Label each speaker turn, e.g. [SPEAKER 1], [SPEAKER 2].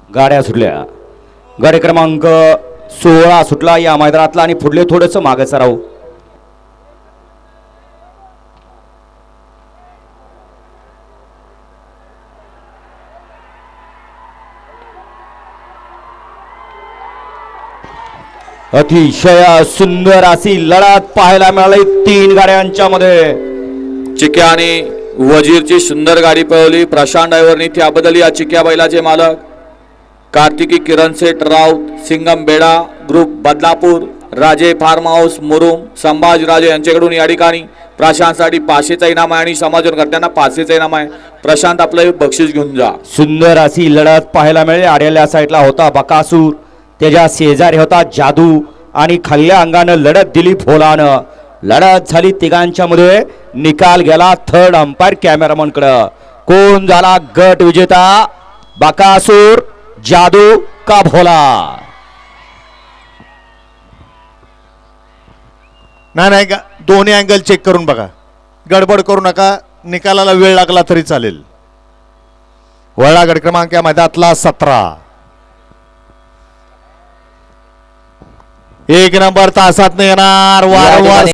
[SPEAKER 1] गाड्या सुटल्या. गाडी क्रमांक 16 सुटला या मैदानातला आणि पुढले थोडंसं मागे सराव. अतिशय सुंदर अशी लढत पाहायला मिळाली 3 गाड्यांच्या मध्ये.
[SPEAKER 2] चिक्या आणि वजीरची सुंदर गाडी पळवली प्रशांत ड्रायव्हरनी, त्याबद्दल या चिक्या बैलाचे मालक कार्तिकी किरण सेठ राऊत, सिंगम बेडा ग्रुप बदलापूर, राजे फार्म हाऊस मुरुम, संभाजीराजे यांच्याकडून या ठिकाणी प्रशांतसाठी 500चा इनाम आहे आणि समाजकर्त्यांना 500चा इनाम आहे. प्रशांत आपलं बक्षीस घेऊन जा.
[SPEAKER 1] सुंदर अशी लढत पाहायला मिळाली. आड्याल्या साईडला होता बकासूर, त्याच्या शेजारी होता जादू आणि खाल्ल्या अंगानं लढत दिली फोलानं. लढत झाली तिघांच्या मध्ये. निकाल गेला थर्ड अंपायर कॅमेरामन कडे. कोण झाला गट विजेता, बकासूर, जादू का भोला?
[SPEAKER 3] नाही दोन्ही अँगल चेक करून बघा, गडबड करू नका. निकालाला वेळ लागला तरी चालेल. वळला गट क्रमांक या मैदानातला 17. 1 नंबर तासात येणार वारंवार